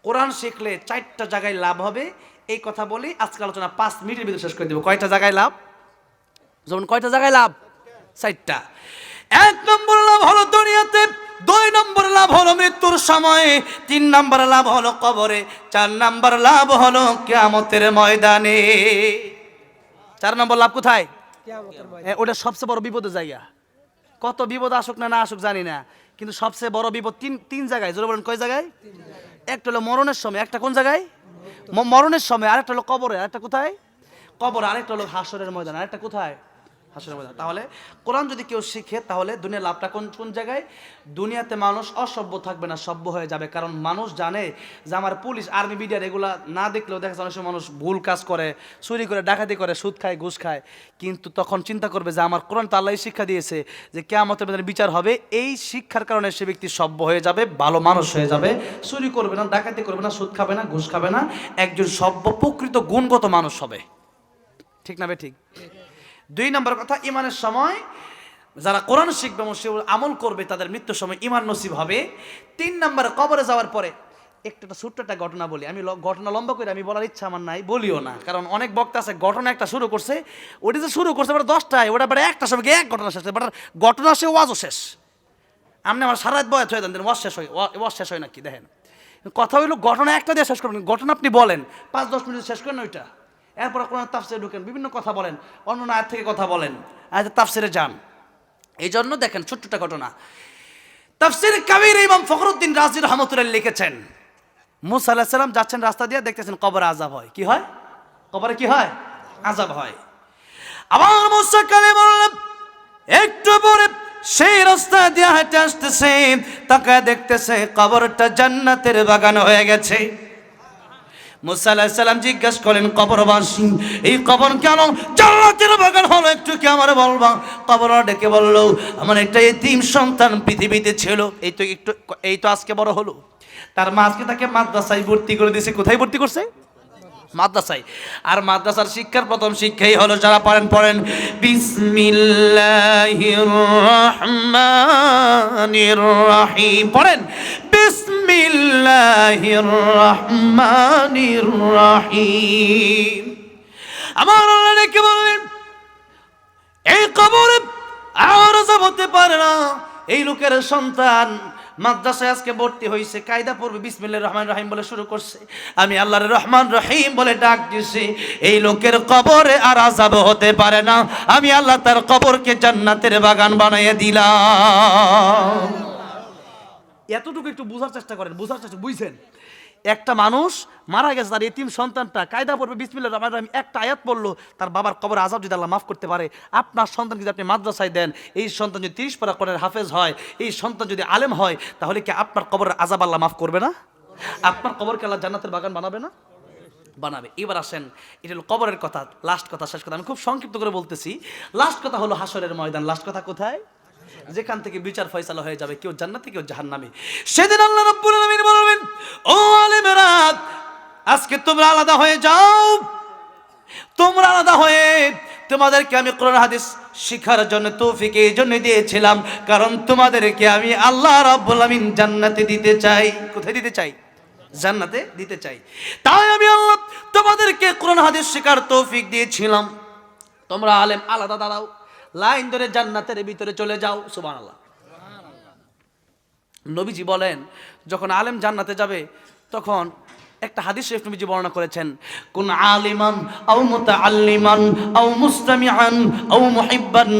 কোরআন শিখলে 4টা জায়গায় লাভ হবে। এই কথা বলি আজকে আলোচনা 5 মিনিটের ভিতরে শেষ করে দেব। কয়টা জায়গায় লাভ? যেমন কয়টা জায়গায় লাভ? 4টা। 1 নম্বর লাভ হলো দুনিয়াতে, 2 নম্বর লাভ হলো মৃত্যুর সময়, 3 নম্বর লাভ হলো কবরে, 4 নম্বর লাভ হলো কিয়ামতের ময়দানে। 4 নম্বর লাভ কোথায়? ওটা সবচেয়ে বড় বিপদের জায়গা। কত বিপদ আসুক না আসুক জানি না, কিন্তু সবচেয়ে বড় বিপদ তিন জায়গায়। জোরে বলেন, কয় জায়গায়? একটা হলো মরণের সময়, একটা কোন জায়গায়? মরণের সময়। আরেকটা হলো কবরে, আরেকটা কোথায়? কবর। আরেকটা হলো হাসরের ময়দান, আরেকটা কোথায়? হাসরের ময়দান। তাহলে কোরআন যদি কেউ শিখে তাহলে দুনিয়ার লাভটা কোন জায়গায়? দুনিয়াতে মানুষ অসভ্য থাকবে না, সভ্য হয়ে যাবে। কারণ মানুষ জানে যে আমার পুলিশ, আর্মি, বিডিআর এগুলা না দেখলেও দেখা যায় অনেক সময় মানুষ ভুল কাজ করে, চুরি করে, ডাকাতি করে, সুদ খায়, ঘুষ খায়। কিন্তু তখন চিন্তা করবে যে আমার কোরআন তো আল্লাহ শিক্ষা দিয়েছে যে কিয়ামতের ময়দানে বিচার হবে। এই শিক্ষার কারণে সে ব্যক্তি সভ্য হয়ে যাবে, ভালো মানুষ হয়ে যাবে, চুরি করবে না, ডাকাতি করবে না, সুদ খাবে না, ঘুষ খাবে না, একজন সভ্য প্রকৃত গুণগত মানুষ হবে। ঠিক না বে ঠিক? 2 নম্বর কথা, ইমানের সময় যারা কোরআন শিখবে এবং সে আমল করবে তাদের মৃত্যুর সময় ইমান নসিব হবে। 3 নম্বর, কবরে যাওয়ার পরে একটা ছোট্ট একটা ঘটনা বলি। আমি ঘটনা লম্বা করে আমি বলার ইচ্ছা আমার নাই, বলিও না, কারণ অনেক বক্তা আছে ঘটনা একটা শুরু করছে, ওটা যে শুরু করছে এবার 10টায়, ওটা এবার একটা সময় এক ঘটনা শেষ, বাট ঘটনা সে ওয়াজও শেষ। আপনি আমার সারা রাত বয়াত হয়ে দেন, ওয়াজ শেষ হয় নাকি? দেখেন, কথা হইলো ঘটনা একটা দিয়ে শেষ করবেন। ঘটনা আপনি বলেন 5-10 মিনিট শেষ করেন ওইটা, এরপর কোরআন তাফসিরে ঢুকেন, বিভিন্ন কথা বলেন, অন্য আয়াত থেকে কথা বলেন, আয়াতের তাফসিরে যান। এই জন্য দেখেন ছোট্টটা ঘটনা, তাফসির কাবীর ইমাম ফখরুদ্দিন রাজি রহমতুল্লাহ লিখেছেন, মুসা আলাইহিস সালাম যাচ্ছেন রাস্তা দিয়ে, দেখতেছেন কবরে আযাব হয়। কি হয়? কবরে কি হয়? আযাব হয়। আবার মুসা কালিম বললেন, একটু পরে সেই রাস্তা দিয়ে হেঁটে আসতেছে, তাকায় দেখতেছে কবরটা জান্নাতের বাগান হয়ে গেছে। মুসা আলাইহিস সালাম জিজ্ঞেস করেন, কবরবাসী, এই কবর কেন জান্নাতের বাগান হলো, একটু কি আমার বলবা? কবর ডেকে বলল, আমার একটা এতিম সন্তান পৃথিবীতে ছিল, এই তো আজকে বড় হলো। তার মা আজকে তাকে মাদ্রাসায় ভর্তি করে দিয়েছে। কোথায় ভর্তি করছে? মাদ্রাসায়। আর মাদ্রাসার শিক্ষার প্রথম শিক্ষাই হলো, যারা পড়েন বিসমিল্লাহির রহমানির রহিম, পড়েন বিসমিল্লাহির রহমানির রহিম। আমার আল্লাহ ডেকে বললেন, এই কবরে আর আযাব হতে পারে না। এই লোকের সন্তান মাদ্রাসায় আজকে ভর্তি হয়েছে, কায়দা পড়বে, বিসমিল্লাহির রহমানির রহিম বলে শুরু করছে, আমি আল্লাহর রহমান রহিম বলে ডাক দিছি, এই লোকের কবরে আর আযাব হতে পারে না। আমি আল্লাহ তার কবরকে জান্নাতের বাগান বানিয়ে দিলাম। এতটুকু একটু বোঝার চেষ্টা করেন, বুঝছেন? একটা মানুষ মারা গেছে, তার এতিম সন্তানটা কায়দা পড়বে বিসমিল্লাহির রহমানির রহিম, একটা আয়াত পড়লো, তার বাবার কবর আযাব যদি আল্লাহ মাফ করতে পারে, আপনার সন্তানকে যদি আপনি মাদ্রাসায় দেন, এই সন্তান যদি 30 পারা কোরআনের হাফেজ হয়, এই সন্তান যদি আলেম হয়, তাহলে কি আপনার কবরের আযাব আল্লাহ মাফ করবে না? আপনার কবরকে আল্লাহ জান্নাতের বাগান বানাবে না? বানাবে। এবার আসেন, এটা হলো কবরের কথা, লাস্ট কথা, শেষ কথা আমি খুব সংক্ষিপ্ত করে বলতেছি। লাস্ট কথা হলো হাসরের ময়দান। লাস্ট কথা কোথায়? যেখান থেকে বিচার ফয়সালা হয়ে যাবে, কেউ জান্নাতে কেউ জাহান্নামে। সেদিন আল্লাহ রাব্বুল আলামিন বলবেন, ও আলেমেরা, আজকে তোমরা আলাদা হয়ে যাও। তোমরা আলাদা হয়ে, তোমাদেরকে আমি কোরআন হাদিস শিখার জন্য তৌফিক এই জন্য দিয়েছিলাম, কারণ তোমাদেরকে আমি আল্লাহ রাব্বুল আলামিন জান্নাতে দিতে চাই। কোথায় দিতে চাই? জান্নাতে দিতে চাই। তাই আমি আল্লাহ তোমাদেরকে কোরআন হাদিস শিখার তৌফিক দিয়েছিলাম। তোমরা আলেম আলাদা দাঁড়াও, লাইন ধরে জান্নাতের ভিতরে চলে যাও। সুবহানাল্লাহ। নবীজি বলেন, যখন আলেম জান্নাতে যাবে তখন একটা হাদিস শরীফ নবীজি বর্ণনা করেছেন, কুন আলিমান আও মুতাআল্লিমান আও মুস্তামিআন আও মুহিব্বান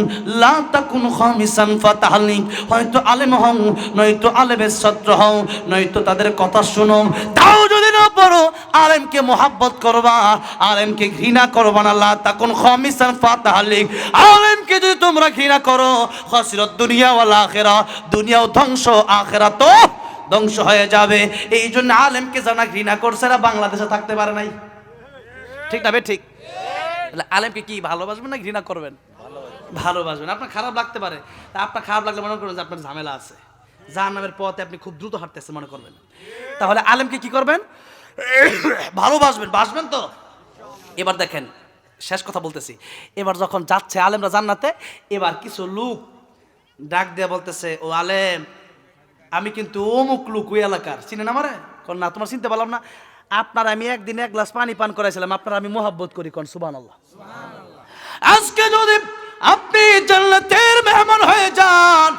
লা তাকুন খামিসান ফাতাহলিক। হয়তো আলেম হও, নয়তো আলেমের ছাত্র হও, নয়তো তাদের কথা শুনো, তাও যদি না পারো আলেমকে মোহাব্বত করবা, আলেমকে ঘৃণা করবা না। লা তাকুন খামিসান ফাতাহলিক, আলেমকে যদি তোমরা ঘৃণা করো, খাসিরাত দুনিয়া ওয়াল আখিরা, দুনিয়াও ধ্বংস, আখিরাত ধ্বংস হয়ে যাবে। এই জন্য আলেমকে যারা ঘৃণা করছে এরা বাংলাদেশে থাকতে পারে নাই। ঠিক না বে ঠিক? আলেমকে কি ভালোবাসবেন না ঘৃণা করবেন? ভালোবাসবেন। আপনার খারাপ লাগতে পারে, আপনার খারাপ লাগলে মনে করবেন যে আপনার ঝামেলা আছে, জাহান্নামের পথে আপনি খুব দ্রুত হাঁটতেছেন মনে করবেন। তাহলে আলেমকে কি করবেন? ভালোবাসবেন। বাসবেন তো? এবার দেখেন, শেষ কথা বলতেছি, এবার যখন যাচ্ছে আলেমরা জান্নাতে, এবার কিছু লোক ডাক দিয়ে বলতেছে, ও আলেম, আমি কিন্তু অমুক লোক ওই এলাকার, চিনেন আমারে? কোন না, তোমার চিনতে পারলাম না। আপনার আমি একদিন এক গ্লাস পানি পান করাইছিলাম, আপনার আমি মোহাব্বত করি, কোন সুবহানাল্লাহ। আজকে যদি আপনি জান্নাতের মেহমান হয়ে যান,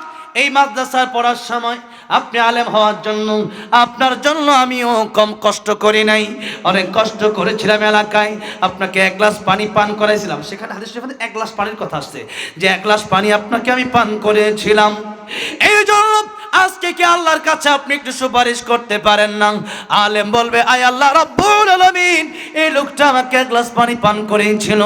এই মাদ্রাসার পড়ার সময় আপনি আলেম হওয়ার জন্য আপনার জন্য আমিও কম কষ্ট করি নাই, অনেক কষ্ট করেছিলাম। এলাকায় আপনাকে এক গ্লাস পানি পান করাইছিলাম, সেখানে হাদিস শরীফে এক গ্লাস পানির কথা আসছে, যে এক গ্লাস পানি আপনাকে আমি পান করেছিলাম। এই জন্য আজকে কি আল্লাহর কাছে আপনি একটু সুপারিশ করতে পারেন না? আলেম বলবে, আয় আল্লাহ রাব্বুল আলামিন, এই লোকটা আমাকে এক গ্লাস পানি পান করেছিল,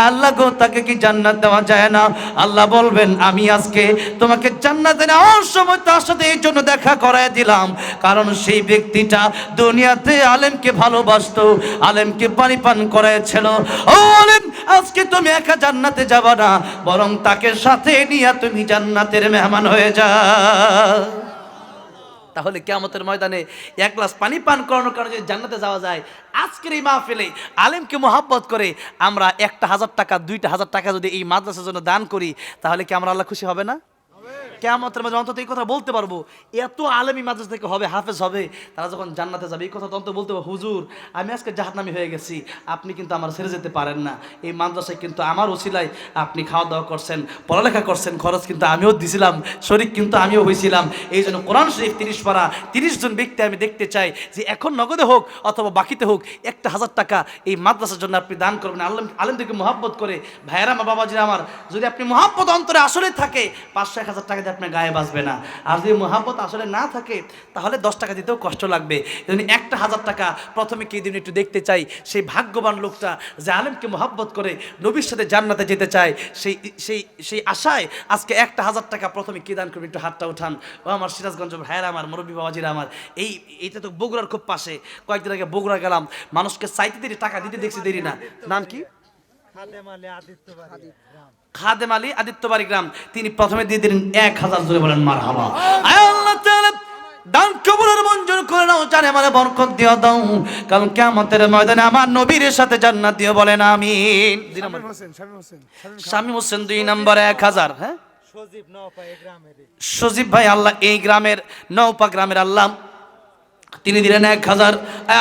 আল্লাহ গো তাকে কি জান্নাত দেওয়া যায় না? আল্লাহ বলবেন, আমি আজকে তোমাকে জান্নাতে নেওয়ার সময় তার সাথে এই জন্য দেখা করায় দিলাম, কারণ সেই ব্যক্তিটা দুনিয়াতে আলেমকে ভালোবাসতো, আলেমকে পানি পান করাইছিল। ও আলেম, আজকে তুমি একা জান্নাতে যাবা না, বরং তাকে সাথে নিয়ে তুমি জান্নাতের মেহমান হয়ে যাও। তাহলে কিয়ামতের ময়দানে এক গ্লাস পানি পান করানোর কারণে যদি জান্নাতে যাওয়া যায়, আজকের এই মাহফিলে আলেমকে মোহাব্বত করে আমরা 1,000 টাকা 2,000 টাকা যদি এই মাদ্রাসার জন্য দান করি, তাহলে কি আমরা আল্লাহ খুশি হবে না? কিয়ামতের মাঝে অন্তত এই কথা বলতে পারবো, এত আলেমি মাদ্রাসা থেকে হবে, হাফেজ হবে, তারা যখন জান্নাতে যাবে এই কথা তো অন্তত বলতে পারবো, হুজুর আমি আজকে জাহান্নামী হয়ে গেছি, আপনি কিন্তু আমার ছেড়ে যেতে পারেন না, এই মাদ্রাসায় কিন্তু আমার ওসিলায় আপনি খাওয়া দাওয়া করছেন, পড়ালেখা করছেন, খরচ কিন্তু আমিও দিছিলাম, শরীক কিন্তু আমিও হয়েছিলাম। এই জন্য কোরআন শরীফ 30 পারা 30 জন ব্যক্তি আমি দেখতে চাই যে এখন নগদে হোক অথবা বাকিতে হোক 1,000 টাকা এই মাদ্রাসার জন্য আপনি দান করবেন। আলেমদেরকে মহাব্বত করে, ভাইয়েরা আমার, বাবাজিরা আমার, যদি আপনি মহাব্বত অন্তরে আসলে থাকে 500-1000 টাকা দিয়ে আপনার গায়ে বাঁচবে না। আর যদি মহাব্বত আসলে না থাকে তাহলে 10 টাকা দিতেও কষ্ট লাগবে। যদি 1,000 টাকা প্রথমে কে দিন একটু দেখতে চাই, সেই ভাগ্যবান লোকটা যে আলেমকে মহাব্বত করে নবীর সাথে জান্নাতে যেতে চায়, সেই আশায় আজকে 1,000 টাকা প্রথমে কে দান করবে, একটু হাতটা উঠান। ও আমার সিরাজগঞ্জ ভাইয়েরা আমার, মুরব্বী বাবাজিরা আমার, এইটা তো বগুড়ার খুব পাশে, কয়েকদিন আগে বগুড়া গেলাম, মানুষকে চাইতে দেরি, টাকা দিতে দেখছি দেরি না। নাম কি? খাদেম আলী আদিত্যবাড়ি গ্রাম। তিনি প্রথমে দিয়ে দিলেন 1,000, জোরে বলেন মারহাবা। আল্লাহ তাআলা দান কবুলের মঞ্জুর করে নাও, জানে মানে বরকত দিও দাও, কারণ কিয়ামতের ময়দানে আমার নবীর সাথে জান্নাত দিও, বলেন আমিন। শামীম হোসেন 2 নম্বরে 1,000। হ্যাঁ, সজীব ভাই আল্লাহ এই গ্রামের নওপা গ্রামের আল্লাহ তিনি দিলেন 1,000।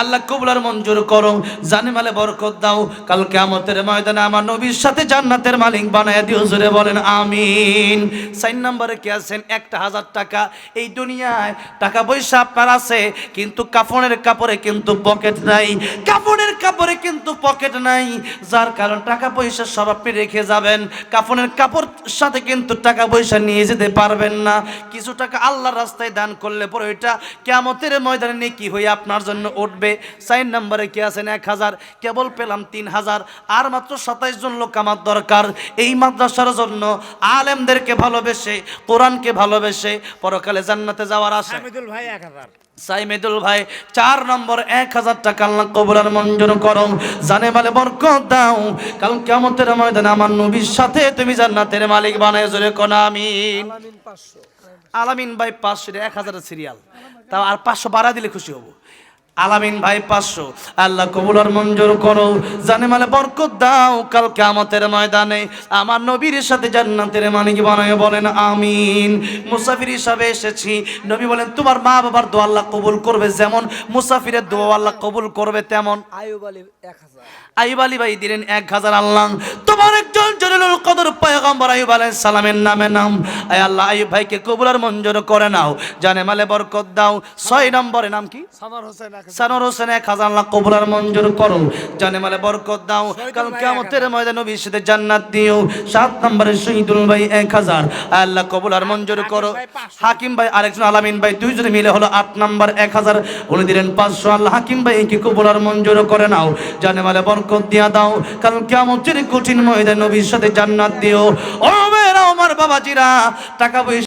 আল্লাহ কবুলার মঞ্জুর করো, জানে মালে বরকত দাও, কাল কিয়ামতের ময়দানে আমার নবীর সাথে জান্নাতের মালিক বানায় দিও, জোরে বলেন আমিন। 4 নম্বরে কে আছেন? 1,000 টাকা। এই দুনিয়ায় টাকা পয়সা আপনার আছে, কিন্তু কাফনের কাপড়ে কিন্তু পকেট নাই, কাফনের কাপড়ে কিন্তু পকেট নাই, যার কারণ টাকা পয়সা সব আপনি রেখে যাবেন, কাফনের কাপড় সাথে কিন্তু টাকা পয়সা নিয়ে যেতে পারবেন না। কিছু টাকা আল্লাহর রাস্তায় দান করলে পরে এটা কিয়ামতের ময়দানে কি হয়ে আপনার জন্য উঠবে। 4 নম্বরে কে আছেন? 1,000। কেবল পেলাম 3,000, আর মাত্র 27 জন লোক আমার দরকার এই মাদ্রাসার জন্য, আলেমদেরকে ভালোবেসে, কোরআনকে ভালোবেসে পরকালে জান্নাতে যাওয়ার আশা। সাইমেদুল ভাই 1,000। সাইমেদুল ভাই 4 নম্বর 1,000 টাকা আল্লাহ কবুলার মঞ্জুর করো, জানে বলে বরকত দাও, কাল কিয়ামতের ময়দানে আমার নবীর সাথে তুমি জান্নাতের মালিক বানায়, জোরে কোন আমিন। আলামিন ভাই 500, 1,000 সিরিয়াল, তাও আর 500 বাড়া দিলে খুশি হব। আলামিন ভাই 500, আল্লাহ কবুল আর মঞ্জুর করো, জানে মালে বরকত দাও, কাল কিয়ামতের ময়দানে আমার নবীর সাথে জান্নাতের মালিক বানায়, বলেন আমিন। মুসাফির হিসাবে এসেছি, নবী বলেন তোমার মা বাবার দোয়া আল্লাহ কবুল করবে, যেমন মুসাফিরের দোয়া আল্লাহ কবুল করবে তেমন। আইয়ুব আলী 1,000। আইয়ুব আলী ভাই দিলেন 1,000। আল্লাহ তোমার একজন জলিলুল কদর পয়গম্বর আইয়ুব আলাইহিস সালামের নামে নাম, আয় আল্লাহ আইয়ুব ভাইকে কবুল আর মঞ্জুর করে নাও, জানে মালে বরকত দাও। 6 নম্বরে নাম কি? সানোর হোসেন 1,000। আল্লাহ কবুল আর মঞ্জুর করো, জানে মালে বরকত দাও, কাল কিয়ামতের ময়দানে নবীর সাথে জান্নাত দিও। 7 নম্বরে শহীদুল ভাই 1,000। আল্লাহ কবুল আর মঞ্জুর করো। হাকিম ভাই আরেকজন, আলামিন ভাই, দুইজনে মিলে হলো 8 নম্বর 1,000, উনি দিলেন 500। আল্লাহ হাকিম ভাইকে কবুল আর মঞ্জুর করে নাও, জানে মালে বরকত দিয়া দাও, কাল কিয়ামতের কঠিন ময়দানে নবীর সাথে জান্নাত দিও। ও মেয়েরা, আমার বাবাজিরা, টাকা পয়সা